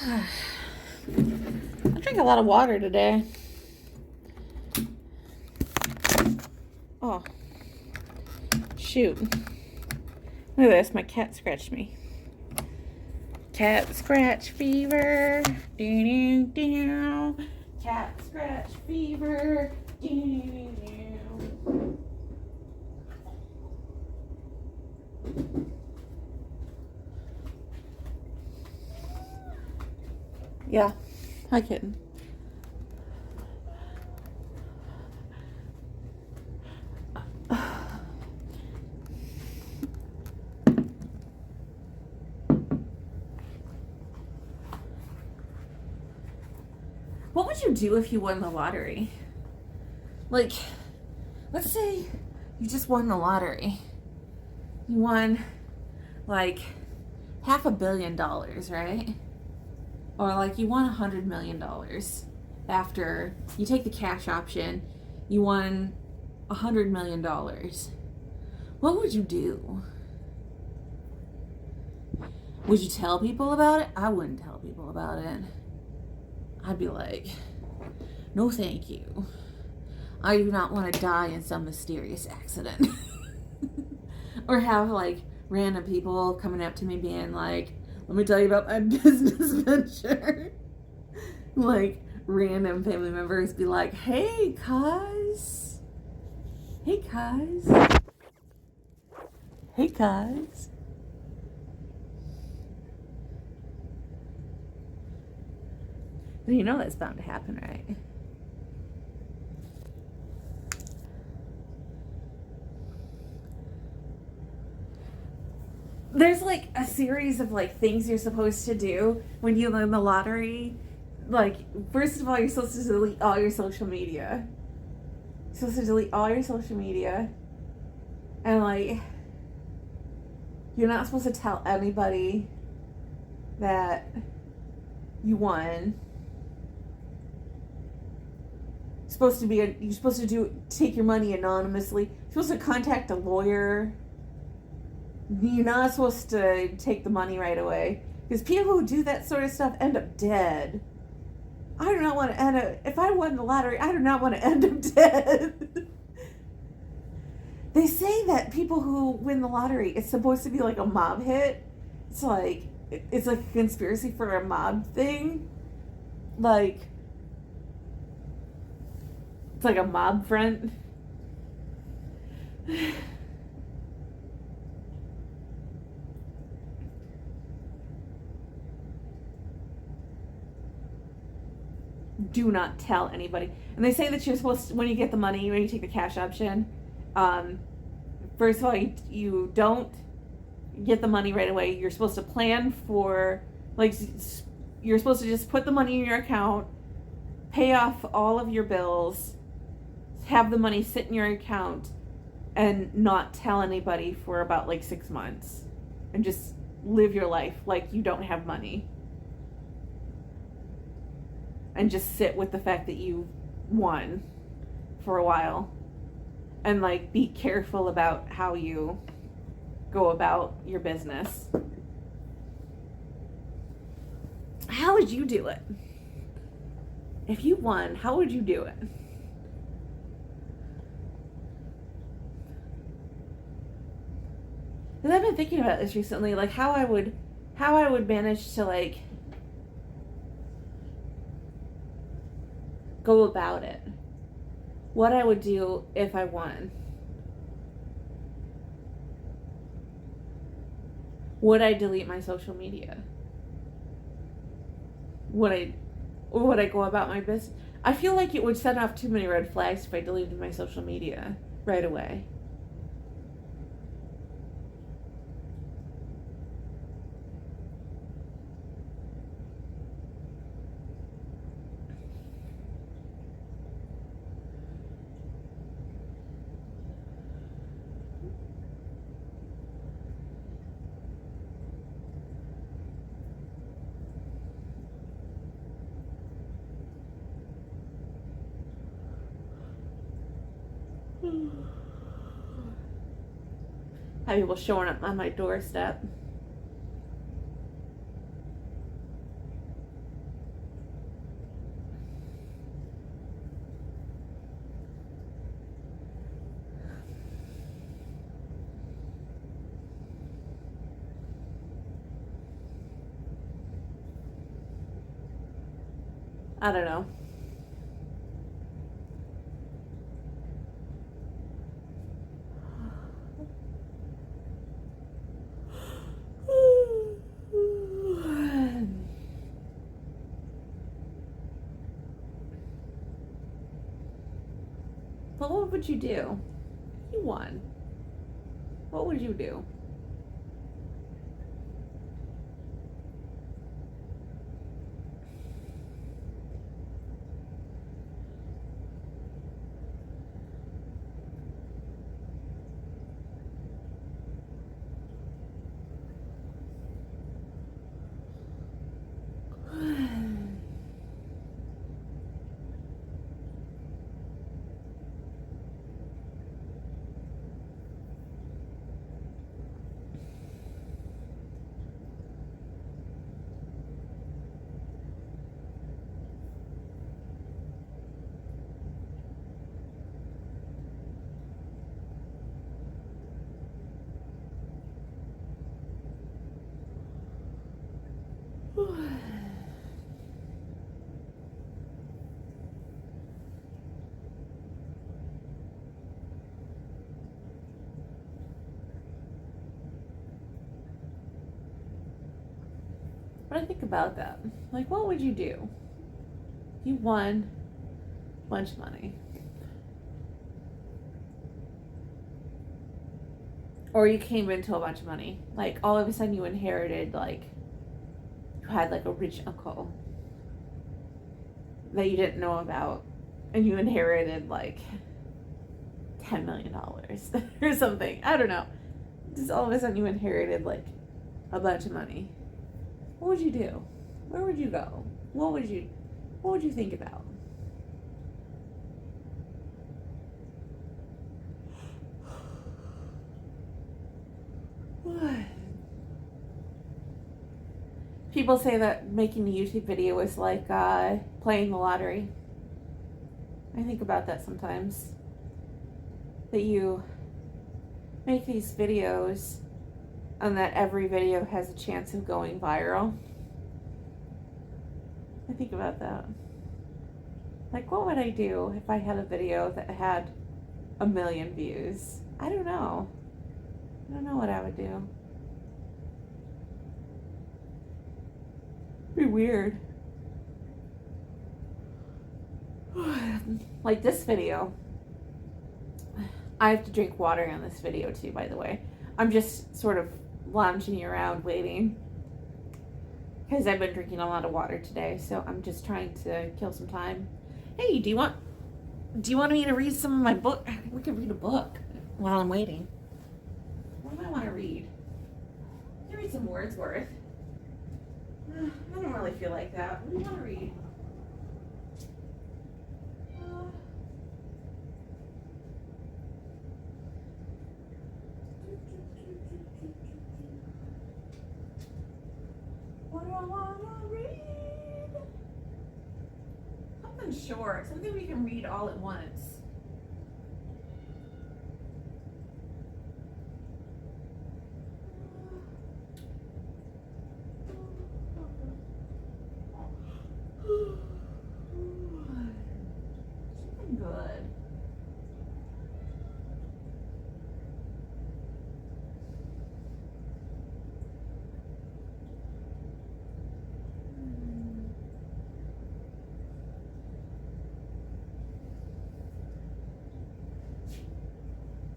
I drink a lot of water today. Oh, shoot. Look at this. My cat scratched me. Cat scratch fever. Do-do-do. Cat scratch fever. Do-do-do. Yeah, hi kitten. What would you do if you won the lottery? Like, let's say you just won the lottery. You won like $500 million, right? Or like you won $100 million after you take the cash option. You won $100 million. What would you do? Would you tell people about it? I wouldn't tell people about it. I'd be like, no thank you. I do not want to die in some mysterious accident. Or have like random people coming up to me being like, let me tell you about my business venture. Like random family members be like, hey cuz. Hey cuz. Hey cuz. You know that's bound to happen, right? There's like a series of like things you're supposed to do when you win the lottery. Like, first of all, you're supposed to delete all your social media. You're supposed to delete all your social media. And like, you're not supposed to tell anybody that you won. You're supposed to take your money anonymously. You're supposed to contact a lawyer. You're not supposed to take the money right away. Because people who do that sort of stuff end up dead. I do not want to end up, if I won the lottery, I do not want to end up dead. They say that people who win the lottery, it's supposed to be like a mob hit. It's like a conspiracy for a mob thing. Like, it's like a mob front. Do not tell anybody. And they say that you're supposed to, when you get the money, when you take the cash option, first of all, you don't get the money right away. You're supposed to plan for, like, you're supposed to just put the money in your account, pay off all of your bills, have the money sit in your account, and not tell anybody for about like 6 months. And just live your life like you don't have money. And just sit with the fact that you won for a while. And like be careful about how you go about your business. How would you do it? If you won, how would you do it? Because I've been thinking about this recently, like how I would manage to like go about it. What I would do if I won. Would I delete my social media? Would I go about my business? I feel like it would set off too many red flags if I deleted my social media right away. Have people showing up on my doorstep. I don't know. But what would you do? You won. What would you do? But I think about that. Like, what would you do? You won a bunch of money. Or you came into a bunch of money. Like, all of a sudden you inherited, like, you had, like, a rich uncle that you didn't know about. And you inherited, like, $10 million or something. I don't know. Just all of a sudden you inherited, like, a bunch of money. What would you do? Where would you go? What would you think about? People say that making a YouTube video is like playing the lottery. I think about that sometimes. That you make these videos and that every video has a chance of going viral. I think about that. Like, what would I do if I had a video that had 1 million views? I don't know. I don't know what I would do. It'd be weird. Like this video. I have to drink water on this video too, by the way. I'm just sort of lounging around waiting because I've been drinking a lot of water today, so I'm just trying to kill some time. Hey, do you want me to read some of my book? We could read a book while I'm waiting. What do I want to read? I can read some Wordsworth. I don't really feel like that. What do you want to read? What do I want to read? Something short. Something we can read all at once. Something good.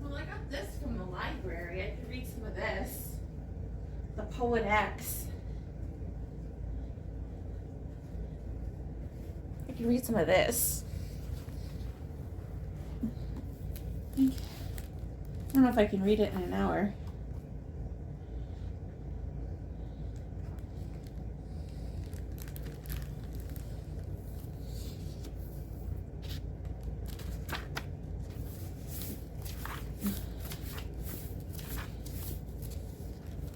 Well, I got this from the library. I could read some of this. The Poet X. I can read some of this. I don't know if I can read it in an hour.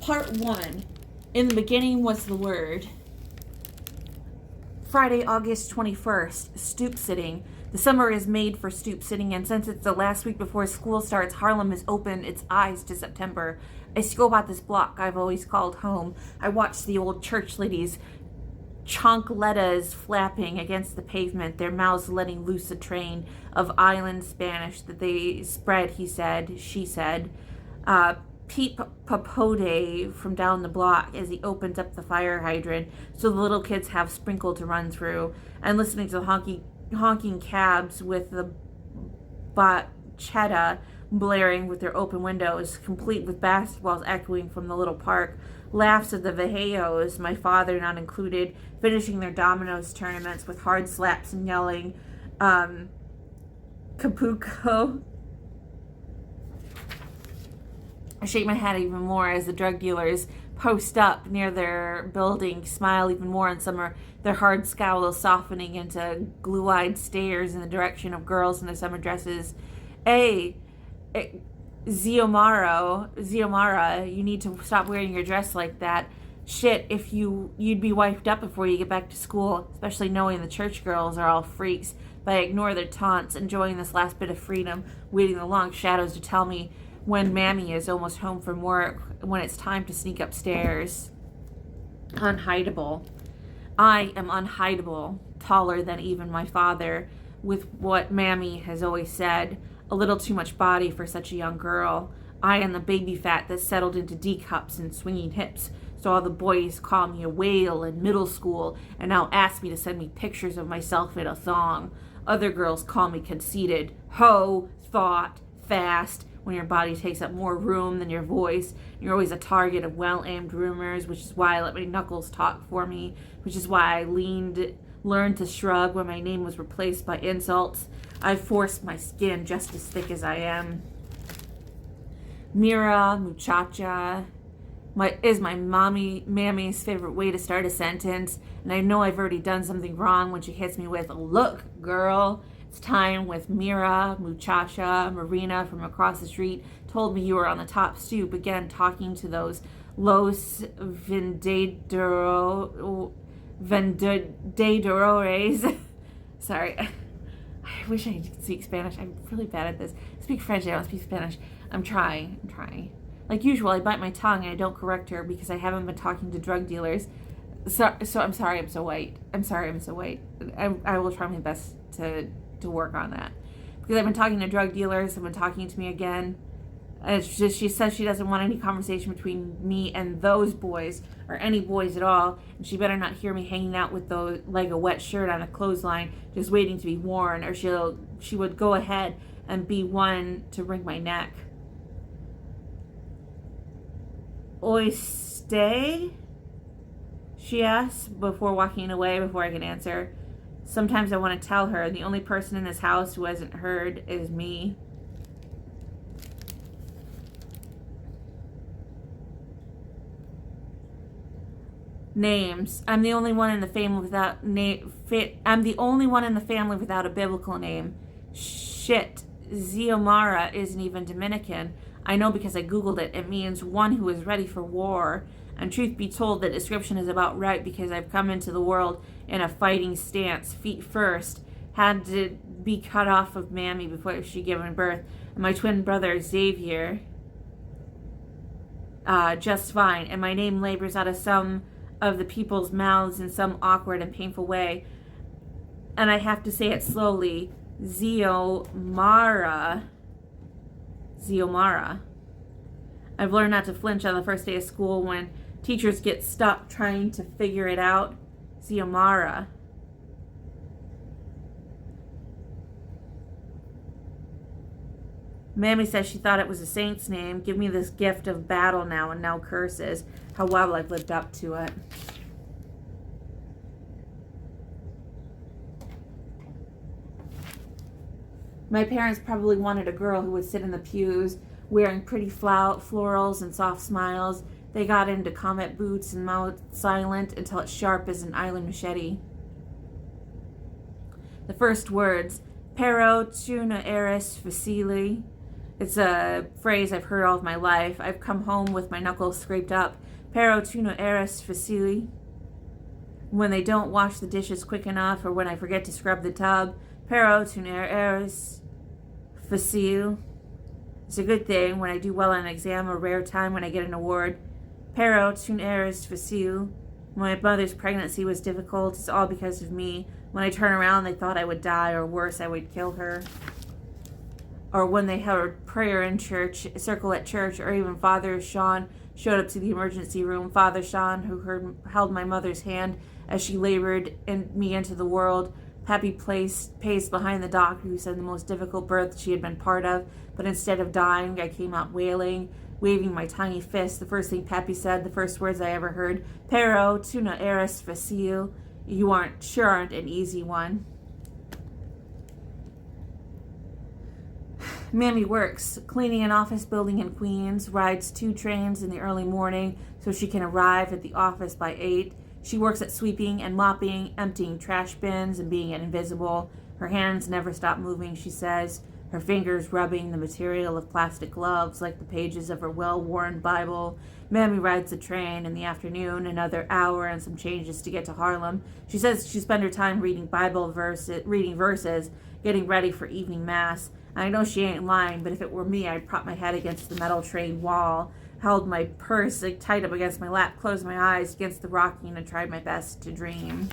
Part 1. In the beginning was the Word. Friday, August 21st, stoop sitting. The summer is made for stoop sitting, and since it's the last week before school starts, Harlem has opened its eyes to September. I scope out this block I've always called home. I watch the old church ladies chancletas flapping against the pavement, their mouths letting loose a train of island Spanish that they spread, he said, she said. Peep Papode from down the block as he opens up the fire hydrant so the little kids have sprinkle to run through, and listening to the honking cabs with the bachata blaring with their open windows, complete with basketballs echoing from the little park, laughs of the Vejos, my father not included, finishing their dominoes tournaments with hard slaps and yelling, Capuco. I shake my head even more as the drug dealers post up near their building, smile even more, and some are their hard scowls softening into glue-eyed stares in the direction of girls in their summer dresses. Hey, Xiomara, you need to stop wearing your dress like that. Shit, if you'd be wiped up before you get back to school, especially knowing the church girls are all freaks. But I ignore their taunts, enjoying this last bit of freedom, waiting the long shadows to tell me when Mammy is almost home from work, when it's time to sneak upstairs. Unhideable. I am unhideable, taller than even my father, with what Mammy has always said, a little too much body for such a young girl. I am the baby fat that settled into D-cups and swinging hips, so all the boys call me a whale in middle school and now ask me to send me pictures of myself in a thong. Other girls call me conceited, hoe, thought, fast, when your body takes up more room than your voice. You're always a target of well-aimed rumors, which is why I let my knuckles talk for me, which is why I learned to shrug when my name was replaced by insults. I forced my skin just as thick as I am. Mira, muchacha, is my mammy's favorite way to start a sentence, and I know I've already done something wrong when she hits me with, look, girl. It's time with Mira, muchacha. Marina from across the street told me you were on the top stoop again talking to those Los Vendedores. Sorry. I wish I could speak Spanish. I'm really bad at this. I speak French, I don't speak Spanish. I'm trying. Like usual, I bite my tongue and I don't correct her because I haven't been talking to drug dealers. So I'm sorry I'm so white. I will try my best to work on that. Because I've been talking to drug dealers, have been talking to me again. And it's just, she says she doesn't want any conversation between me and those boys, or any boys at all. And she better not hear me hanging out with those, like a wet shirt on a clothesline, just waiting to be worn, or she would go ahead and be one to wring my neck. Oiste? She asks before walking away, before I can answer. Sometimes I want to tell her the only person in this house who hasn't heard is me. Names. I'm the only one in the family without I'm the only one in the family without a biblical name. Shit. Xiomara isn't even Dominican. I know because I googled it. It means one who is ready for war. And truth be told, the description is about right because I've come into the world in a fighting stance, feet first. Had to be cut off of Mammy before she given birth. And my twin brother, Xavier, just fine. And my name labors out of some of the people's mouths in some awkward and painful way. And I have to say it slowly. Xiomara. I've learned not to flinch on the first day of school when teachers get stuck trying to figure it out. Xiomara. Mammy says she thought it was a saint's name. Give me this gift of battle now and no curses. How well I've lived up to it. My parents probably wanted a girl who would sit in the pews wearing pretty florals and soft smiles. They got into combat boots and mouth silent until it's sharp as an island machete. The first words, pero tu no eres facile. It's a phrase I've heard all of my life. I've come home with my knuckles scraped up. Pero tu no eres facile. When they don't wash the dishes quick enough or when I forget to scrub the tub. Pero tu no eres facile. It's a good thing when I do well on an exam, a rare time when I get an award. Pero tu no eres facile. My mother's pregnancy was difficult. It's all because of me. When I turn around, they thought I would die, or worse, I would kill her. Or when they heard prayer in church, circle at church, or even Father Sean showed up to the emergency room. Father Sean, who held my mother's hand as she labored me into the world. Pappy paced behind the doctor, who said the most difficult birth she had been part of. But instead of dying, I came out wailing, waving my tiny fist. The first thing Pappy said, the first words I ever heard, "Pero, tu no eres facile." You aren't an easy one. Mammy works, cleaning an office building in Queens, rides 2 trains in the early morning so she can arrive at the office by 8. She works at sweeping and mopping, emptying trash bins and being invisible. Her hands never stop moving, she says, her fingers rubbing the material of plastic gloves like the pages of her well-worn Bible. Mammy rides the train in the afternoon, another hour and some changes to get to Harlem. She says she spent her time reading verses, getting ready for evening mass. I know she ain't lying, but if it were me, I'd prop my head against the metal train wall, held my purse tight up against my lap, closed my eyes against the rocking, and tried my best to dream.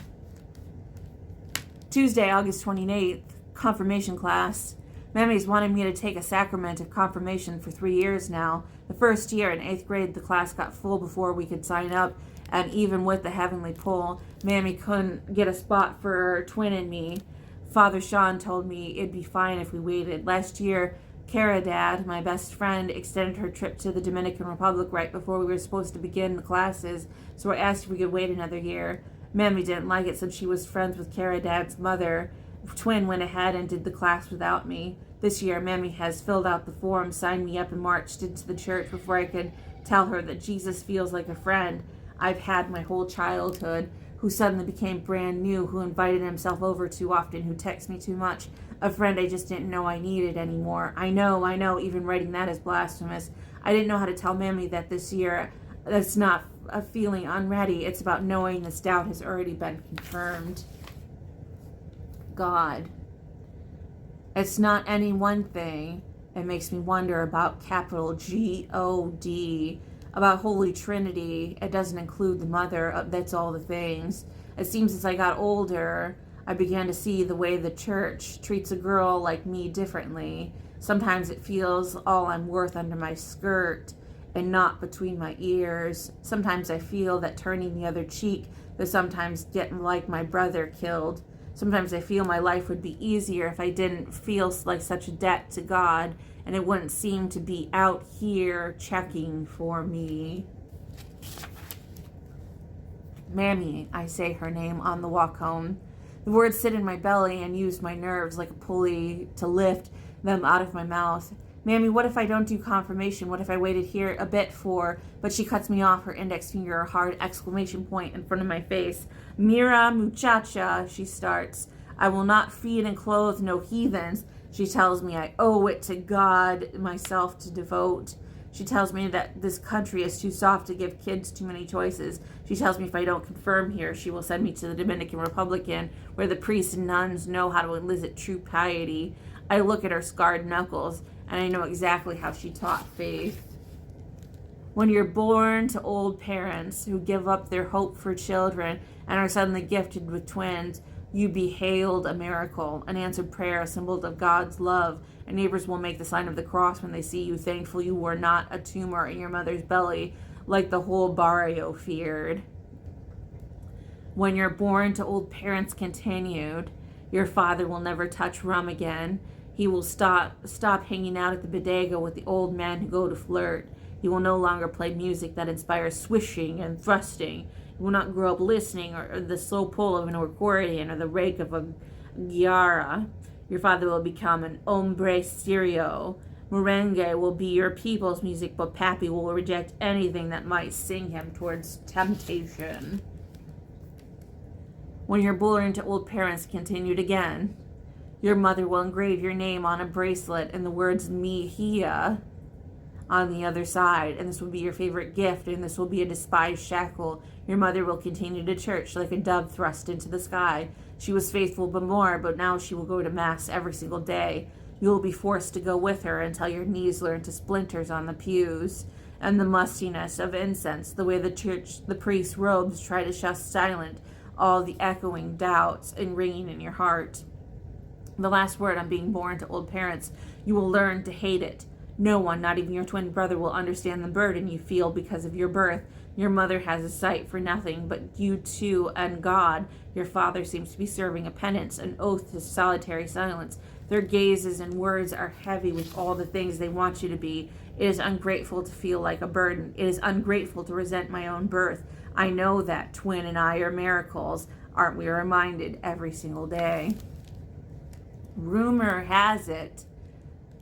Tuesday, August 28th, confirmation class. Mammy's wanted me to take a sacrament of confirmation for 3 years now. The first year, in 8th grade, the class got full before we could sign up, and even with the heavenly pull, Mammy couldn't get a spot for her twin and me. Father Sean told me it'd be fine if we waited. Last year, Caridad, my best friend, extended her trip to the Dominican Republic right before we were supposed to begin the classes, so I asked if we could wait another year. Mammy didn't like it since she was friends with Caridad's mother. Twin went ahead and did the class without me. This year, Mammy has filled out the form, signed me up, and marched into the church before I could tell her that Jesus feels like a friend I've had my whole childhood, who suddenly became brand new, who invited himself over too often, who texts me too much, a friend I just didn't know I needed anymore. I know, even writing that is blasphemous. I didn't know how to tell Mammy that this year. That's not a feeling unready. It's about knowing this doubt has already been confirmed. God. It's not any one thing. It makes me wonder about capital G-O-D, about Holy Trinity. It doesn't include the mother. That's all the things. It seems as I got older, I began to see the way the church treats a girl like me differently. Sometimes it feels all I'm worth under my skirt and not between my ears. Sometimes I feel that turning the other cheek, but sometimes getting like my brother killed. Sometimes I feel my life would be easier if I didn't feel like such a debt to God, and it wouldn't seem to be out here checking for me. Mammy, I say her name on the walk home. The words sit in my belly and use my nerves like a pulley to lift them out of my mouth. Mammy, what if I don't do confirmation? What if I waited here a bit for... But she cuts me off, her index finger a hard exclamation point in front of my face. Mira, muchacha, she starts. I will not feed and clothe no heathens. She tells me I owe it to God myself to devote. She tells me that this country is too soft to give kids too many choices. She tells me if I don't confirm here, she will send me to the Dominican Republic, where the priests and nuns know how to elicit true piety. I look at her scarred knuckles, and I know exactly how she taught faith. When you're born to old parents who give up their hope for children and are suddenly gifted with twins, you be hailed a miracle, an answered prayer, a symbol of God's love. And neighbors will make the sign of the cross when they see you, thankful you were not a tumor in your mother's belly, like the whole barrio feared. When you're born to old parents continued, your father will never touch rum again. He will stop hanging out at the bodega with the old men who go to flirt. He will no longer play music that inspires swishing and thrusting. He will not grow up listening or the slow pull of an accordion or the rake of a guitarra. Your father will become an hombre serio. Merengue will be your people's music, but Pappy will reject anything that might sing him towards temptation. When you're born to old parents continued again, your mother will engrave your name on a bracelet and the words Mejia on the other side, and this will be your favorite gift, and this will be a despised shackle. Your mother will continue to church like a dove thrust into the sky. She was faithful before, but now she will go to mass every single day. You will be forced to go with her until your knees learn to splinters on the pews. and the mustiness of incense, the way the priest's robes try to shut silent all the echoing doubts and ringing in your heart. The last word on being born to old parents: you will learn to hate it. No one, not even your twin brother, will understand the burden you feel because of your birth. Your mother has a sight for nothing but you two and God. Your father seems to be serving a penance, an oath to solitary silence. Their gazes and words are heavy with all the things they want you to be. It is ungrateful to feel like a burden. It is ungrateful to resent my own birth. I know that twin and I are miracles. Aren't we reminded every single day? Rumor has it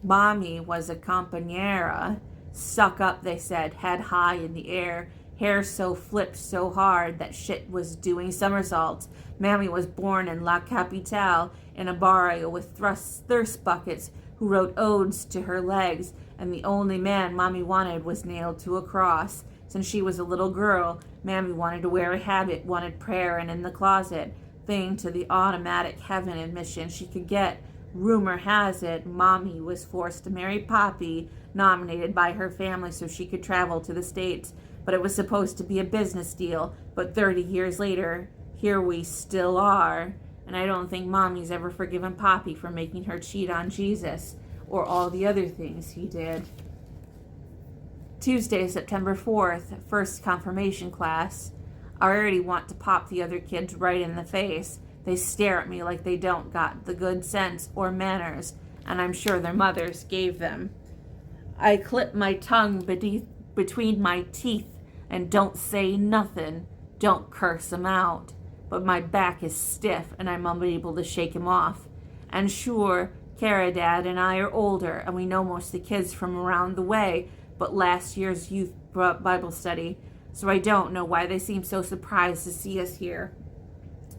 Mommy was a compañera. Stuck up, they said, head high in the air, hair so flipped so hard that shit was doing somersaults. Mammy was born in La Capitale in a barrio with thirst buckets who wrote odes to her legs, and the only man Mommy wanted was nailed to a cross. Since she was a little girl, Mammy wanted to wear a habit, wanted prayer and in the closet, thing to the automatic heaven admission she could get. Rumor has it Mommy was forced to marry Poppy, nominated by her family so she could travel to the States. But it was supposed to be a business deal. But 30 years later, here we still are. And I don't think Mommy's ever forgiven Poppy for making her cheat on Jesus or all the other things he did. Tuesday, September 4th, first confirmation class. I already want to pop the other kids right in the face. They stare at me like they don't got the good sense or manners, and I'm sure their mothers gave them. I clip my tongue between my teeth and don't say nothing, don't curse 'em out. But my back is stiff and I'm unable to shake 'em off. And sure, Caridad and I are older, and we know most of the kids from around the way, but last year's youth Bible study, so I don't know why they seem so surprised to see us here.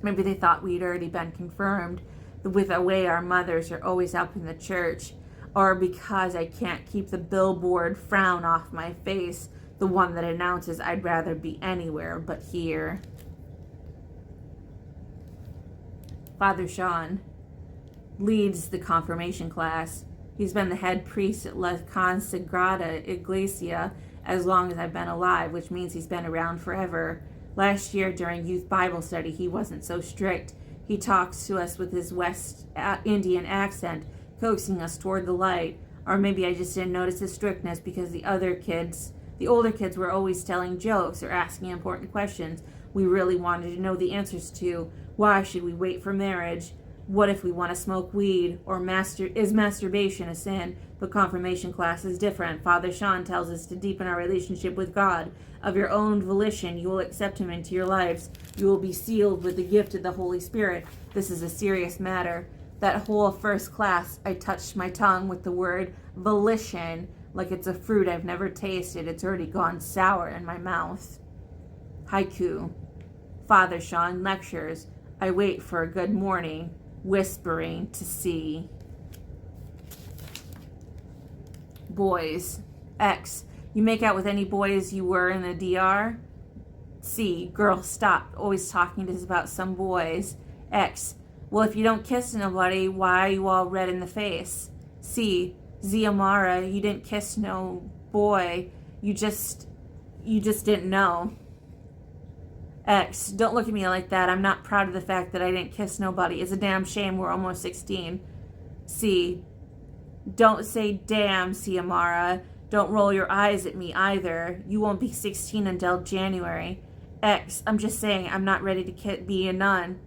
Maybe they thought we'd already been confirmed with the way our mothers are always up in the church, or because I can't keep the billboard frown off my face, the one that announces I'd rather be anywhere but here. Father Sean leads the confirmation class. He's been the head priest at La Consagrada Iglesia as long as I've been alive, which means he's been around forever. Last year during youth Bible study, he wasn't so strict. He talks to us with his West Indian accent, coaxing us toward the light. Or maybe I just didn't notice his strictness because the older kids were always telling jokes or asking important questions we really wanted to know the answers to. Why should we wait for marriage? What if we want to smoke weed? Or is masturbation a sin? But confirmation class is different. Father Sean tells us to deepen our relationship with God. Of your own volition, you will accept him into your lives. You will be sealed with the gift of the Holy Spirit. This is a serious matter. That whole first class, I touched my tongue with the word volition, like it's a fruit I've never tasted. It's already gone sour in my mouth. Haiku. Father Sean lectures. I wait for a good morning, whispering to see. Boys. X. You make out with any boys you were in the DR? C. Girl, stop. Always talking to us about some boys. X. Well, if you don't kiss nobody, why are you all red in the face? C. Ziamara, you didn't kiss no boy. You just didn't know. X. Don't look at me like that. I'm not proud of the fact that I didn't kiss nobody. It's a damn shame we're almost 16. C. Don't say damn, Ziamara. Don't roll your eyes at me either. You won't be 16 until January. X. I'm just saying I'm not ready to be a nun.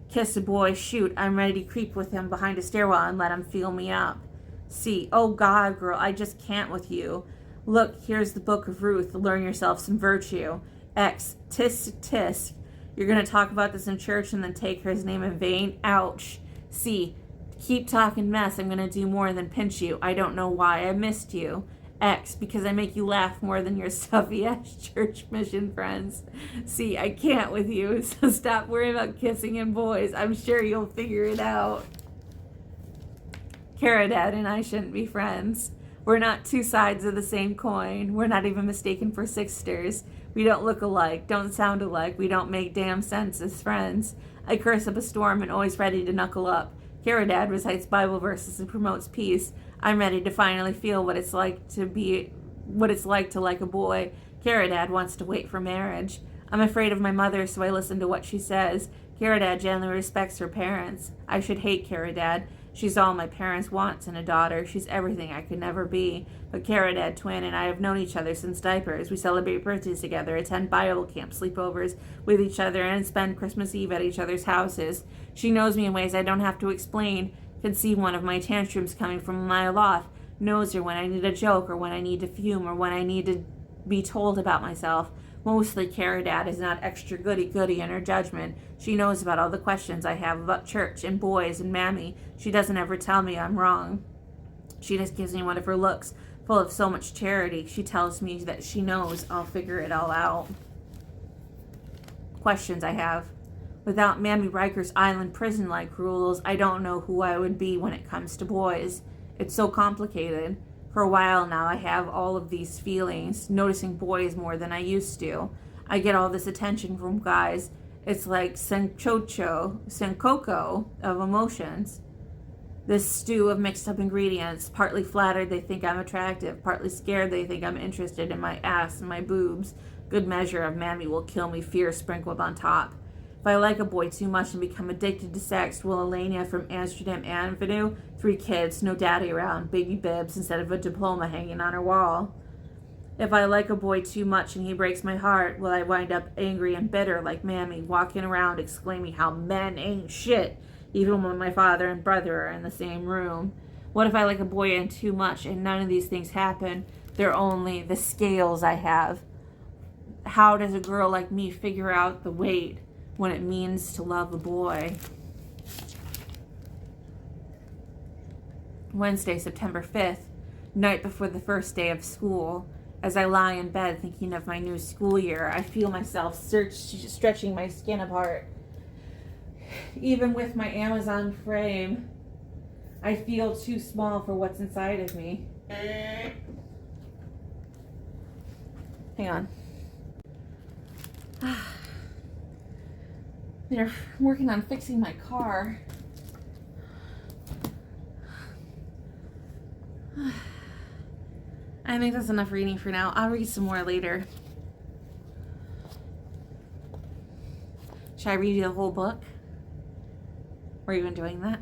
Kiss a boy, shoot. I'm ready to creep with him behind a stairwell and let him feel me up. C. Oh God, girl, I just can't with you. Look, here's the book of Ruth. Learn yourself some virtue. X. Tisk, tisk. You're going to talk about this in church and then take his name in vain? Ouch. C. Keep talking mess. I'm going to do more than pinch you. I don't know why I missed you. X. Because I make you laugh more than your stuffy-ass church mission friends. C. I can't with you, so stop worrying about kissing and boys. I'm sure you'll figure it out. Caridad and I shouldn't be friends. We're not two sides of the same coin. We're not even mistaken for sisters. We don't look alike, don't sound alike. We don't make damn sense as friends. I curse up a storm and always ready to knuckle up. Caridad recites Bible verses and promotes peace. I'm ready to finally feel what it's like to be what it's like to like a boy. Caridad wants to wait for marriage. I'm afraid of my mother, so I listen to what she says. Caridad generally respects her parents. I should hate Caridad. She's all my parents want in a daughter. She's everything I could never be. But Caridad, twin, and I have known each other since diapers. We celebrate birthdays together, attend Bible camp sleepovers with each other, and spend Christmas Eve at each other's houses. She knows me in ways I don't have to explain. Can see one of my tantrums coming from a mile off. Knows her when I need a joke, or when I need to fume, or when I need to be told about myself. Mostly, Caridad is not extra goody-goody in her judgment. She knows about all the questions I have about church and boys and Mammy. She doesn't ever tell me I'm wrong. She just gives me one of her looks, full of so much charity. She tells me that she knows I'll figure it all out. Questions I have. Without Mammy Riker's island prison-like rules, I don't know who I would be when it comes to boys. It's so complicated. For a while now, I have all of these feelings, noticing boys more than I used to. I get all this attention from guys. It's like sancocho of emotions. This stew of mixed up ingredients, partly flattered they think I'm attractive, partly scared they think I'm interested in my ass and my boobs. Good measure of Mammy will kill me, fear sprinkled on top. If I like a boy too much and become addicted to sex, will Elenia from Amsterdam Avenue, 3 kids, no daddy around, baby bibs instead of a diploma hanging on her wall. If I like a boy too much and he breaks my heart, will I wind up angry and bitter like Mammy, walking around exclaiming how men ain't shit, even when my father and brother are in the same room? What if I like a boy and too much and none of these things happen? They're only the scales I have. How does a girl like me figure out the weight when it means to love a boy? Wednesday, September 5th, night before the first day of school. As I lie in bed thinking of my new school year, I feel myself stretching my skin apart. Even with my Amazon frame, I feel too small for what's inside of me. Hang on. They're working on fixing my car. I think that's enough reading for now. I'll read some more later. Should I read you the whole book? Were you enjoying that?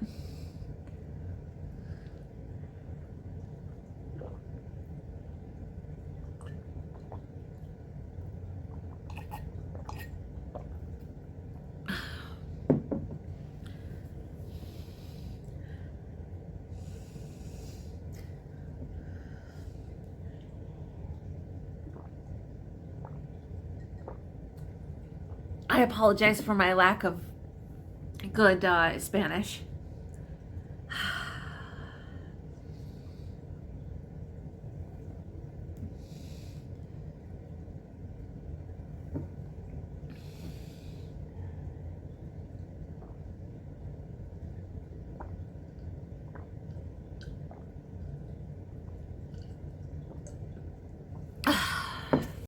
I apologize for my lack of good Spanish.